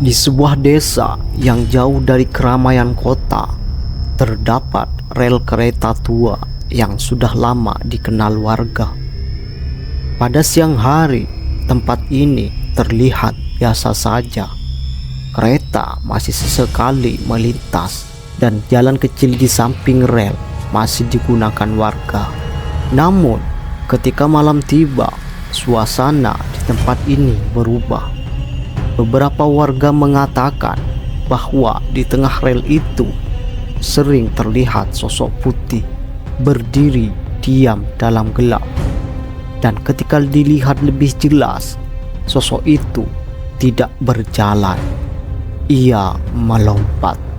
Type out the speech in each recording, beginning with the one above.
Di sebuah desa yang jauh dari keramaian kota, terdapat rel kereta tua yang sudah lama dikenal warga. Pada siang hari, tempat ini terlihat biasa saja. Kereta masih sesekali melintas dan jalan kecil di samping rel masih digunakan warga. Namun, ketika malam tiba, suasana di tempat ini berubah. Beberapa warga mengatakan bahwa di tengah rel itu sering terlihat sosok putih berdiri diam dalam gelap. Dan ketika dilihat lebih jelas, sosok itu tidak berjalan. Ia melompat.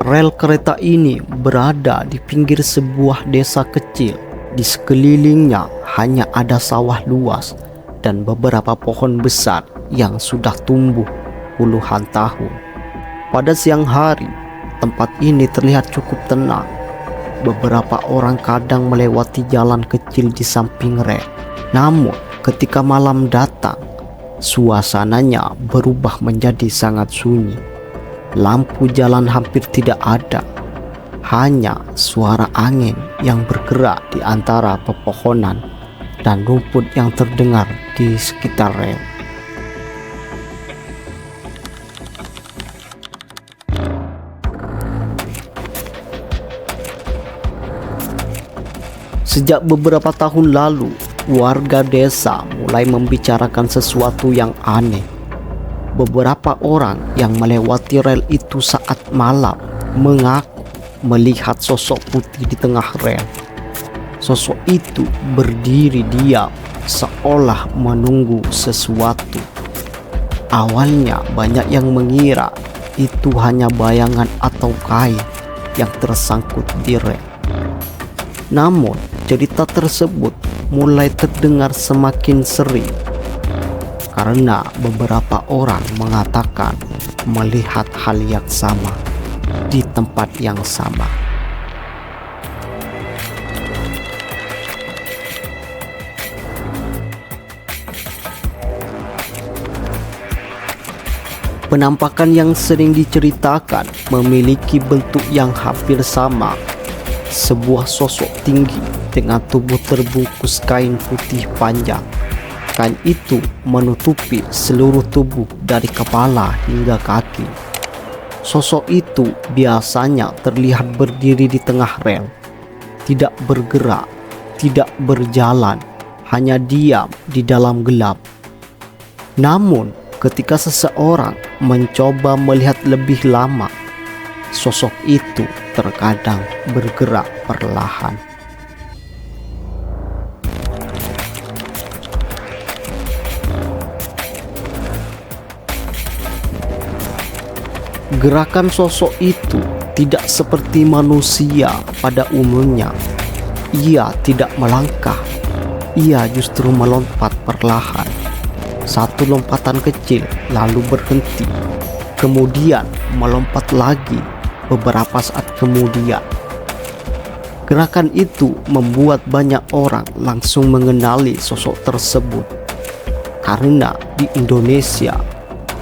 Rel kereta ini berada di pinggir sebuah desa kecil. Di sekelilingnya hanya ada sawah luas dan beberapa pohon besar yang sudah tumbuh puluhan tahun. Pada siang hari, tempat ini terlihat cukup tenang. Beberapa orang kadang melewati jalan kecil di samping rel. Namun, ketika malam datang, suasananya berubah menjadi sangat sunyi. Lampu jalan hampir tidak ada, hanya suara angin yang bergerak di antara pepohonan dan rumput yang terdengar di sekitar rel. Sejak beberapa tahun lalu, warga desa mulai membicarakan sesuatu yang aneh. Beberapa orang yang melewati rel itu saat malam mengaku melihat sosok putih di tengah rel. Sosok itu berdiri diam seolah menunggu sesuatu. Awalnya banyak yang mengira itu hanya bayangan atau kain yang tersangkut di rel. Namun cerita tersebut mulai terdengar semakin sering karena beberapa orang mengatakan melihat hal yang sama di tempat yang sama. Penampakan yang sering diceritakan memiliki bentuk yang hampir sama. Sebuah sosok tinggi dengan tubuh terbungkus kain putih panjang. Kain itu menutupi seluruh tubuh dari kepala hingga kaki. Sosok itu biasanya terlihat berdiri di tengah rel, tidak bergerak, tidak berjalan, hanya diam di dalam gelap. Namun, ketika seseorang mencoba melihat lebih lama, sosok itu terkadang bergerak perlahan. Gerakan sosok itu tidak seperti manusia pada umumnya. Ia tidak melangkah, ia justru melompat perlahan. Satu lompatan kecil lalu berhenti, kemudian melompat lagi beberapa saat kemudian. Gerakan itu membuat banyak orang langsung mengenali sosok tersebut. Karena di Indonesia,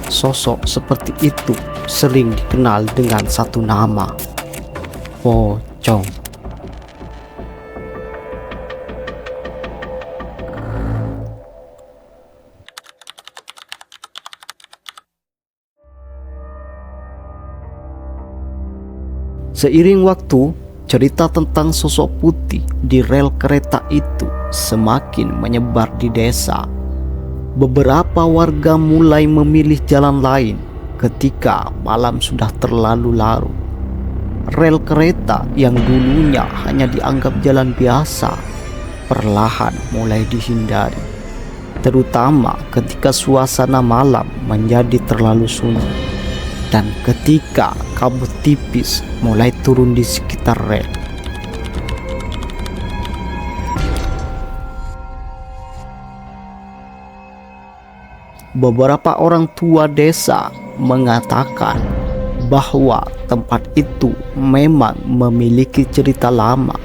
sosok seperti itu sering dikenal dengan satu nama, pocong. Seiring waktu, cerita tentang sosok putih di rel kereta itu semakin menyebar di desa. Beberapa warga mulai memilih jalan lain ketika malam sudah terlalu larut. Rel kereta yang dulunya hanya dianggap jalan biasa perlahan mulai dihindari, terutama ketika suasana malam menjadi terlalu sunyi dan ketika kabut tipis mulai turun di sekitar rel. Beberapa orang tua desa mengatakan bahwa tempat itu memang memiliki cerita lama.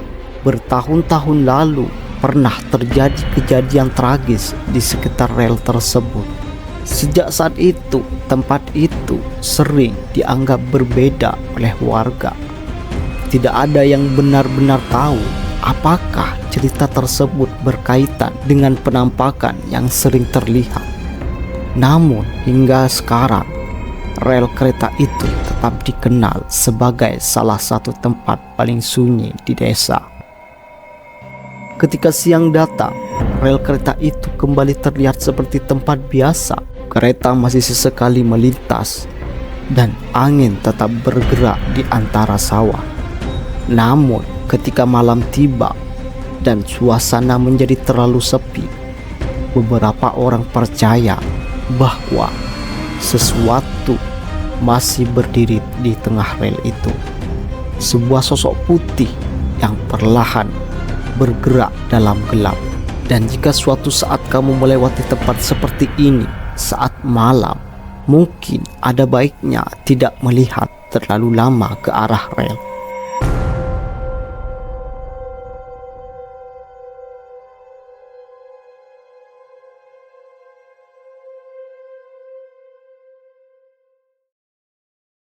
Bertahun-tahun lalu pernah terjadi kejadian tragis di sekitar rel tersebut. Sejak saat itu, tempat itu sering dianggap berbeda oleh warga. Tidak ada yang benar-benar tahu apakah cerita tersebut berkaitan dengan penampakan yang sering terlihat. Namun hingga sekarang, rel kereta itu tetap dikenal sebagai salah satu tempat paling sunyi di desa. Ketika siang datang, rel kereta itu kembali terlihat seperti tempat biasa. Kereta masih sesekali melintas dan angin tetap bergerak di antara sawah. Namun ketika malam tiba dan suasana menjadi terlalu sepi, beberapa orang percaya bahwa sesuatu masih berdiri di tengah rel itu. Sebuah sosok putih yang perlahan bergerak dalam gelap. Dan jika suatu saat kamu melewati tempat seperti ini saat malam, mungkin ada baiknya tidak melihat terlalu lama ke arah rel.